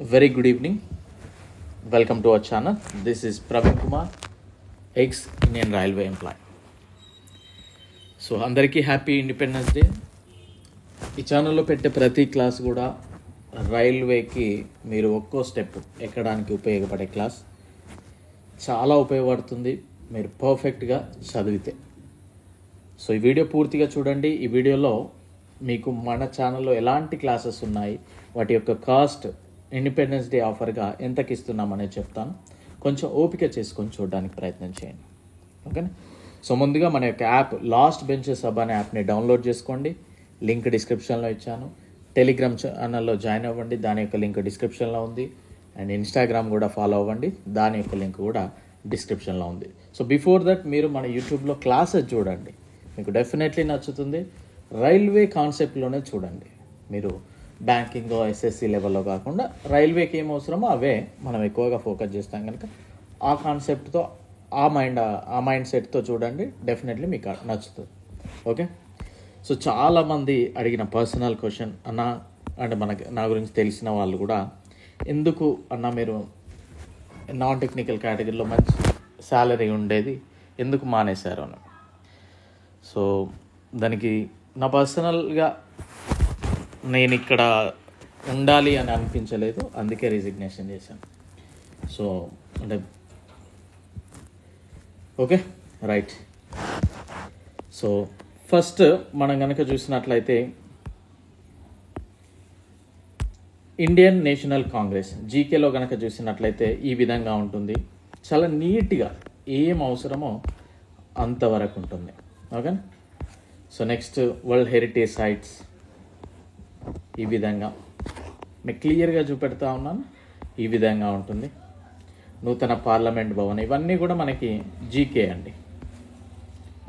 Very good evening. Welcome to our channel. This is Praveen Kumar, ex-Indian Railway employee. So అందరికీ happy independence day. ఈ ఛానల్లో పెట్టే ప్రతి class కూడా రైల్వేకి మీరు ఒక్కో స్టెప్ ఎక్కడానికి ఉపయోగపడే క్లాస్. చాలా ఉపయోగపడుతుంది మీరు పర్ఫెక్ట్గా చదివితే. సో ఈ వీడియో పూర్తిగా చూడండి. ఈ వీడియోలో మీకు మన ఛానల్లో ఎలాంటి క్లాసెస్ ఉన్నాయి, వాటి యొక్క కాస్ట్, ఇండిపెండెన్స్ డే ఆఫర్గా ఎంతకి ఇస్తున్నామనేది చెప్తాను. కొంచెం ఓపిక చేసుకొని చూడడానికి ప్రయత్నం చేయండి. ఓకేనా? సో ముందుగా మన యొక్క యాప్ లాస్ట్ బెంచెస్ హబ్ అనే యాప్ని డౌన్లోడ్ చేసుకోండి. లింక్ డిస్క్రిప్షన్లో ఇచ్చాను. టెలిగ్రామ్ ఛానల్లో జాయిన్ అవ్వండి, దాని యొక్క లింక్ డిస్క్రిప్షన్లో ఉంది. అండ్ ఇన్స్టాగ్రామ్ కూడా ఫాలో అవ్వండి, దాని యొక్క లింక్ కూడా డిస్క్రిప్షన్లో ఉంది. సో బిఫోర్ దట్ మీరు మన యూట్యూబ్లో క్లాసెస్ చూడండి, మీకు డెఫినెట్లీ నచ్చుతుంది. రైల్వే కాన్సెప్ట్లోనే చూడండి. మీరు బ్యాంకింగ్ ఎస్ఎస్సి లెవెల్లో కాకుండా రైల్వేకి ఏం అవసరమో అవే మనం ఎక్కువగా ఫోకస్ చేస్తాం కనుక ఆ కాన్సెప్ట్తో ఆ మైండ్ సెట్తో చూడండి, డెఫినెట్లీ మీకు నచ్చుతుంది. ఓకే? సో చాలామంది అడిగిన పర్సనల్ క్వశ్చన్ అన్న, అంటే నా గురించి తెలిసిన వాళ్ళు కూడా, ఎందుకు అన్న మీరు నాన్ టెక్నికల్ కేటగిరీలో మంచి శాలరీ ఉండేది ఎందుకు మానేశారు అని. సో దానికి నా పర్సనల్గా నేను ఇక్కడ ఉండాలి అని అనిపించలేదు, అందుకే రిజిగ్నేషన్ చేశాను. సో అంటే ఓకే, రైట్. సో ఫస్ట్ మనం కనుక చూసినట్లయితే ఇండియన్ నేషనల్ కాంగ్రెస్ జీకేలో కనుక చూసినట్లయితే ఈ విధంగా ఉంటుంది. చాలా నీట్గా ఏం అవసరమో అంతవరకు ఉంటుంది. Okay. So next world heritage sites ఈ విధంగా మీకు క్లియర్గా చూపెడతా ఉన్నాను. ఈ విధంగా ఉంటుంది. నూతన పార్లమెంట్ భవన్, ఇవన్నీ కూడా మనకి జీకే అండి.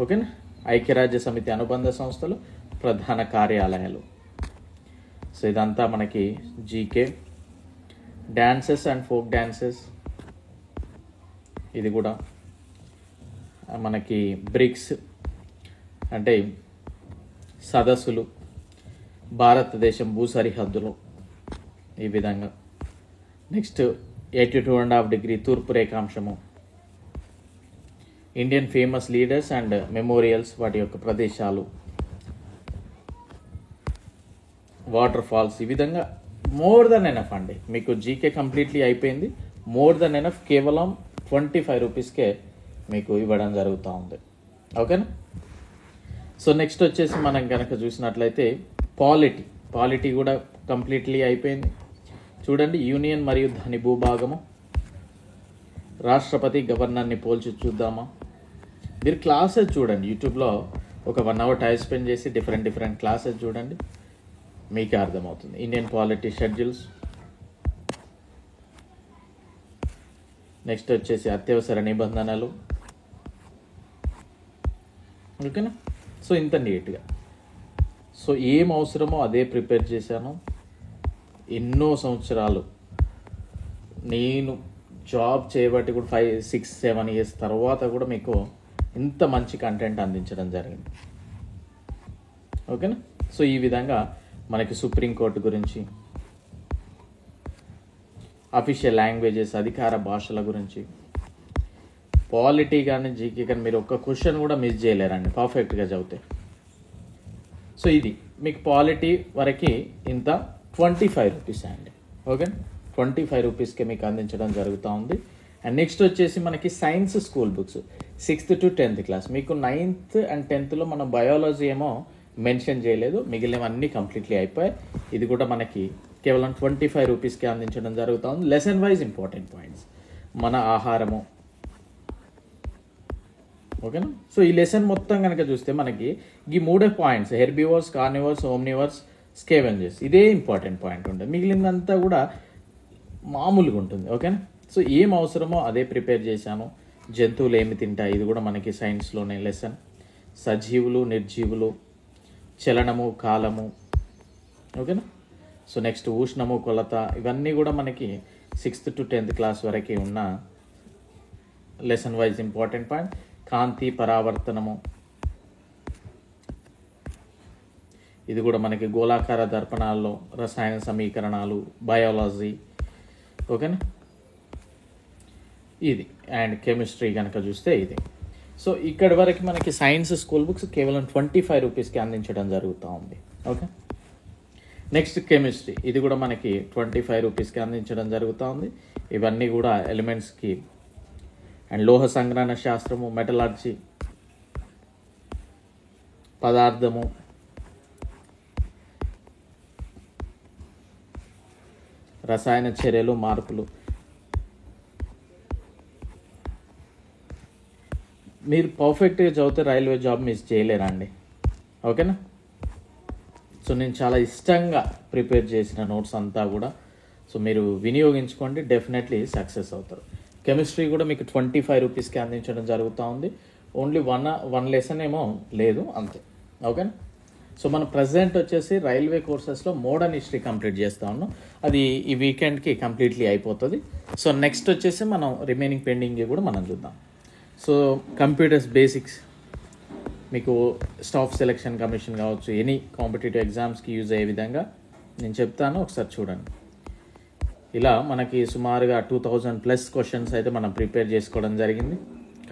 ఓకేనా? ఐక్యరాజ్య సమితి అనుబంధ సంస్థలు, ప్రధాన కార్యాలయాలు. సో ఇదంతా మనకి GK. Dances and folk dances, ఇది కూడా మనకి బ్రిక్స్ అంటే సదస్సులు, భారతదేశం భూ సరిహద్దులు ఈ విధంగా. నెక్స్ట్ 82.5 డిగ్రీ తూర్పు రేఖాంశము, Indian famous leaders and memorials, వాటి యొక్క ప్రదేశాలు, వాటర్ ఫాల్స్, ఈ విధంగా మోర్ దెన్ ఎనఫ్ అండి. మీకు జీకే కంప్లీట్లీ అయిపోయింది. మోర్ దెన్ ఎనఫ్, కేవలం 25 రూపీస్కే మీకు ఇవ్వడం జరుగుతూ ఉంది. ఓకేనా? సో నెక్స్ట్ వచ్చేసి మనం కనుక చూసినట్లయితే పాలిటీ కూడా కంప్లీట్లీ అయిపోయింది. చూడండి, యూనియన్ మరియు దాని భూభాగము, రాష్ట్రపతి గవర్నర్ని పోల్చి చూద్దామా. మీరు క్లాసెస్ చూడండి, యూట్యూబ్లో ఒక 1 అవర్ టైం స్పెండ్ చేసి డిఫరెంట్ క్లాసెస్ చూడండి, మీకే అర్థమవుతుంది. Indian polity schedules. నెక్స్ట్ వచ్చేసి అత్యవసర నిబంధనలు. ఓకేనా? సో ఇంత నీట్గా. సో ఏం అవసరమో అదే ప్రిపేర్ చేశాను. ఎన్నో సంవత్సరాలు నేను జాబ్ చేయబట్టి కూడా 5, 6, 7 ఇయర్స్ తర్వాత కూడా మీకు ఇంత మంచి కంటెంట్ అందించడం జరిగింది. ఓకేనా? సో ఈ విధంగా మనకి సుప్రీంకోర్టు గురించి, అఫీషియల్ లాంగ్వేజెస్, అధికార భాషల గురించి, పాలిటీ కానీ జీకే కానీ మీరు ఒక్క క్వశ్చన్ కూడా మిస్ చేయలేరండి పర్ఫెక్ట్గా చదివితే. సో ఇది మీకు పాలిటీ వరకు ఇంత 25 రూపీస్ అండి. ఓకే, 25 రూపీస్కి మీకు అందించడం జరుగుతూ ఉంది. అండ్ నెక్స్ట్ వచ్చేసి మనకి science school books 6th to 10th class. మీకు 9th and 10thలో మనం బయాలజీ ఏమో మెన్షన్ చేయలేదు, మిగిలినవన్నీ కంప్లీట్లీ అయిపోయాయి. ఇది కూడా మనకి కేవలం 25 రూపీస్కి అందించడం జరుగుతూ ఉంది. లెసన్ వైజ్ ఇంపార్టెంట్ పాయింట్స్, మన ఆహారము. ఓకేనా? సో ఈ లెసన్ మొత్తం కనుక చూస్తే మనకి ఈ 3 పాయింట్స్, హెర్బివర్స్, కార్నివర్స్, ఓమ్నివర్స్, స్కేవెంజర్స్, ఇదే ఇంపార్టెంట్ పాయింట్ ఉంటుంది. మిగిలినంతా కూడా మామూలుగా ఉంటుంది. ఓకేనా? సో ఏం అవసరమో అదే ప్రిపేర్ చేశాను. జంతువులు ఏమి తింటాయి, ఇది కూడా మనకి సైన్స్లోనే లెసన్. సజీవులు, నిర్జీవులు, చలనము, కాలము. ఓకేనా? సో నెక్స్ట్ ఉష్ణము, కొలత, ఇవన్నీ కూడా మనకి 6th to 10th క్లాస్ వరకే ఉన్న లెసన్ వైజ్ ఇంపార్టెంట్ పాయింట్. కాంతి, పరావర్తనము, ఇది కూడా మనకి గోళాకార దర్పణాల్లో రసాయన సమీకరణాలు, బయాలజీ, ఓకేనా. ఇది అండ్ కెమిస్ట్రీ కనుక చూస్తే ఇది. సో ఇక్కడి వరకు మనకి సైన్స్ స్కూల్ బుక్స్ కేవలం 25 రూపీస్కి అందించడం జరుగుతూ ఉంది. ఓకే. నెక్స్ట్ కెమిస్ట్రీ, ఇది కూడా మనకి 25 రూపీస్కి అందించడం జరుగుతూ ఉంది. ఇవన్నీ కూడా ఎలిమెంట్స్కి అండ్ లోహ సంగ్రహణ శాస్త్రము, మెటలార్జీ, పదార్థము, రసాయన చర్యలు, మార్పులు. మీరు పర్ఫెక్ట్గా చదివితే రైల్వే జాబ్ మిస్ చేయలేరా అండి. ఓకేనా. సో నేను చాలా ఇష్టంగా ప్రిపేర్ చేసిన నోట్స్ అంతా కూడా సో మీరు వినియోగించుకోండి, డెఫినెట్లీ సక్సెస్ అవుతారు. కెమిస్ట్రీ కూడా మీకు 25 రూపీస్కి అందించడం జరుగుతూ ఉంది. ఓన్లీ వన్ లెసన్ ఏమో లేదు, అంతే. ఓకేనా. సో మన ప్రజెంట్ వచ్చేసి రైల్వే కోర్సెస్లో మోడర్న్ హిస్టరీ కంప్లీట్ చేస్తూ ఉన్నాం. అది ఈ వీకెండ్కి కంప్లీట్లీ అయిపోతుంది. సో నెక్స్ట్ వచ్చేసి మనం రిమైనింగ్ పెండింగ్ కూడా మనం చూద్దాం. సో కంప్యూటర్స్ బేసిక్స్ మీకు స్టాఫ్ సెలక్షన్ కమిషన్ కావచ్చు, ఎనీ కాంపిటేటివ్ ఎగ్జామ్స్కి యూజ్ అయ్యే విధంగా నేను చెప్తాను, ఒకసారి చూడండి. ఇలా మనకి సుమారుగా 2000+ క్వశ్చన్స్ అయితే మనం ప్రిపేర్ చేసుకోవడం జరిగింది.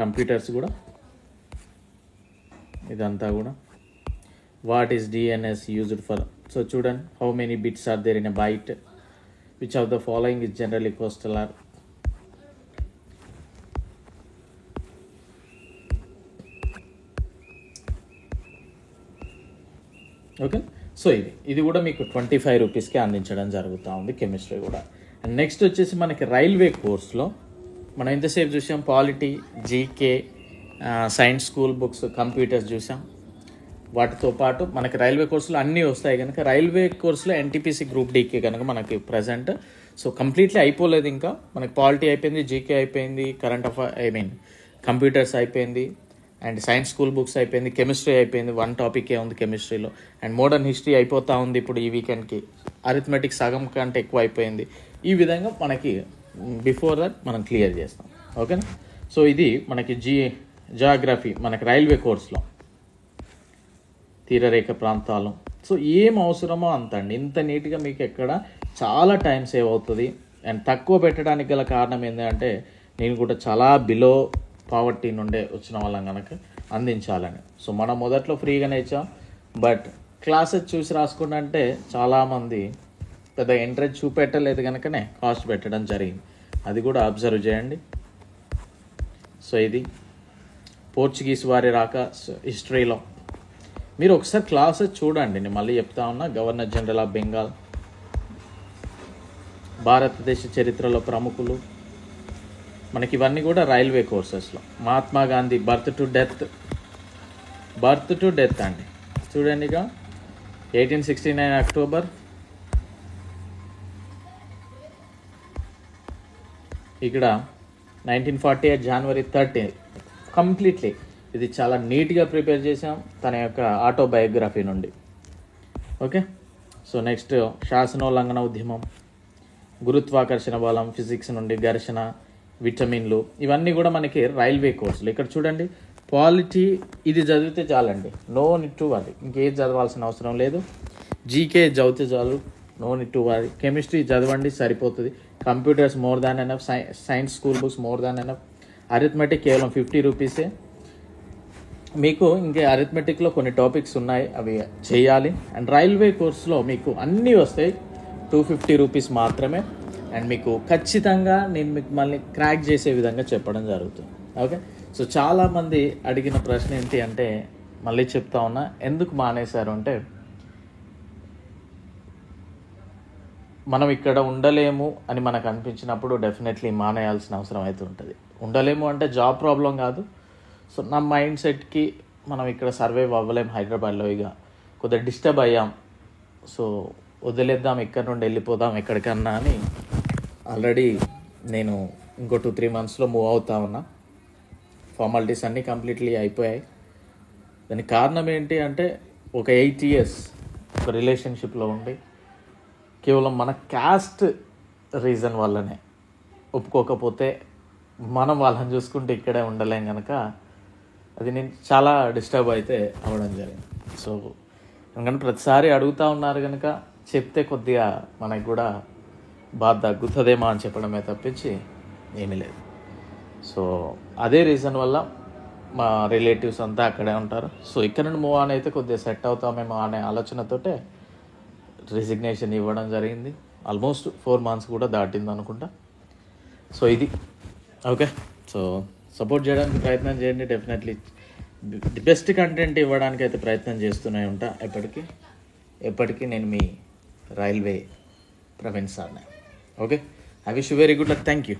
కంప్యూటర్స్ కూడా ఇదంతా కూడా what is DNS used for. So చూడండి, how many bits are there in a byte, which of the following is generally coastal are. Okay. So ఇది కూడా మీకు 25 రూపీస్కి అందించడం జరుగుతూ ఉంది కెమిస్ట్రీ కూడా. అండ్ నెక్స్ట్ వచ్చేసి మనకి రైల్వే కోర్స్లో మనం ఎంతసేపు చూసాం, polity, GK, science school books, computers చూసాం. వాటితో పాటు మనకి రైల్వే కోర్సులో అన్నీ వస్తాయి కనుక రైల్వే కోర్సులో NTPC గ్రూప్ డీకే కనుక మనకి ప్రజెంట్ సో కంప్లీట్లీ అయిపోలేదు ఇంకా. మనకి పాలిటీ అయిపోయింది, జీకే అయిపోయింది, కరెంట్ అఫైర్ కంప్యూటర్స్ అయిపోయింది, అండ్ సైన్స్ స్కూల్ బుక్స్ అయిపోయింది, కెమిస్ట్రీ అయిపోయింది, 1 టాపికే ఉంది కెమిస్ట్రీలో. అండ్ మోడర్న్ హిస్టరీ అయిపోతూ ఉంది ఇప్పుడు ఈ వీకెండ్కి. అరిథమెటిక్ సగం కంటే ఎక్కువ అయిపోయింది. ఈ విధంగా మనకి బిఫోర్ దట్ మనం క్లియర్ చేస్తాం. ఓకేనా. సో ఇది మనకి జియోగ్రఫీ మనకి రైల్వే కోర్స్లో తీరరేఖ ప్రాంతాలు. సో ఏం అవసరమో అంత అండి, ఇంత నీట్గా మీకు ఎక్కడ చాలా టైం సేవ్ అవుతుంది. అండ్ తక్కువ పెట్టడానికి గల కారణం ఏంటంటే నేను కూడా చాలా బిలో పావర్టీ నుండే వచ్చిన వాళ్ళం కనుక అందించాలని. సో మనం మొదట్లో ఫ్రీగానే ఇచ్చాం, బట్ క్లాసెస్ చూసి రాసుకుంటే చాలామంది పెద్ద ఇంట్రెస్ట్ చూపెట్టలేదు కనుకనే కాస్ట్ పెట్టడం జరిగింది. అది కూడా అబ్జర్వ్ చేయండి. సో ఇది పోర్చుగీస్ వారి రాక హిస్టరీలో మీరు ఒకసారి క్లాసెస్ చూడండి. నేను మళ్ళీ చెప్తా ఉన్నా, గవర్నర్ జనరల్ ఆఫ్ బెంగాల్, భారతదేశ చరిత్రలో ప్రముఖులు, మనకి ఇవన్నీ కూడా రైల్వే కోర్సెస్లో. Mahatma Gandhi birth to death అండి చూడండి. ఇక 1869 అక్టోబర్, ఇక్కడ 1948 జనవరి 30. కంప్లీట్లీ ఇది చాలా నీట్గా ప్రిపేర్ చేసాం తన యొక్క ఆటోబయోగ్రఫీ నుండి. ఓకే. సో నెక్స్ట్ శాసనోల్లంఘన ఉద్యమం, గురుత్వాకర్షణ బలం, ఫిజిక్స్ నుండి ఘర్షణ, విటమిన్లు, ఇవన్నీ కూడా మనకి రైల్వే కోర్సులు. ఇక్కడ చూడండి, పాలిటీ ఇది చదివితే చాలండి, నో నీడ్ టు వరీ, ఇంకేం చదవాల్సిన అవసరం లేదు. జీకే చదివితే చాలు, no need to worry. Chemistry చదవండి సరిపోతుంది. Computers more than enough, science school books more than enough. Arithmetic కేవలం 50 రూపీసే. మీకు ఇంకే అరిథమెటిక్లో కొన్ని టాపిక్స్ ఉన్నాయి, అవి చేయాలి. అండ్ రైల్వే కోర్సులో మీకు అన్నీ వస్తాయి, 250 రూపీస్ మాత్రమే. అండ్ మీకు ఖచ్చితంగా నేను మీకు మళ్ళీ క్రాక్ చేసే విధంగా చెప్పడం జరుగుతుంది. ఓకే. సో చాలామంది అడిగిన ప్రశ్న ఏంటి అంటే, మళ్ళీ చెప్తా ఉన్నా, ఎందుకు మానేశారు అంటే, మనం ఇక్కడ ఉండలేము అని మనకు అనిపించినప్పుడు డెఫినెట్లీ మానేయాల్సిన అవసరం అయితే ఉంటుంది. ఉండలేము అంటే జాబ్ ప్రాబ్లం కాదు. సో నా మైండ్ సెట్కి మనం ఇక్కడ సర్వైవ్ అవ్వలేము హైదరాబాద్లో, ఇక కొద్దిగా డిస్టర్బ్ అయ్యాం, సో వదిలేద్దాం, ఇక్కడ నుండి వెళ్ళిపోదాం ఎక్కడికన్నా అని ఆల్రెడీ నేను ఇంకో 2-3 మంత్స్లో మూవ్ అవుతా ఉన్నా. ఫార్మాలిటీస్ అన్నీ కంప్లీట్లీ అయిపోయాయి. దానికి కారణం ఏంటి అంటే, ఒక 8 years ఒక రిలేషన్షిప్లో ఉండి కేవలం మన క్యాస్ట్ రీజన్ వల్లనే ఒప్పుకోకపోతే మనం వాళ్ళని చూసుకుంటే ఇక్కడే ఉండలేం కనుక అది నేను చాలా డిస్టర్బ్ అయితే అవ్వడం జరిగింది. సో ఎందుకంటే ప్రతిసారి అడుగుతూ ఉన్నారు కనుక చెప్తే కొద్దిగా మనకు కూడా బాధ తగ్గుతుందేమో అని చెప్పడమే తప్పించి ఏమీ లేదు. సో అదే రీజన్ వల్ల మా రిలేటివ్స్ అంతా అక్కడే ఉంటారు. సో ఇక్కడ నుండి మూవ్ ఆన్ అయితే కొద్దిగా సెట్ అవుతామేమో అనే ఆలోచనతోటే రిజిగ్నేషన్ ఇవ్వడం జరిగింది. ఆల్మోస్ట్ 4 months కూడా దాటింది అనుకుంటా. సో ఇది ఓకే. సో సపోర్ట్ చేయడానికి ప్రయత్నం చేయండి. డెఫినెట్లీ ది బెస్ట్ కంటెంట్ ఇవ్వడానికి అయితే ప్రయత్నం చేస్తూనే ఉంటా ఎప్పటికీ నేను మీ రైల్వే ప్రవీణ్ సార్నే. Okay, I wish you very good luck. Thank you.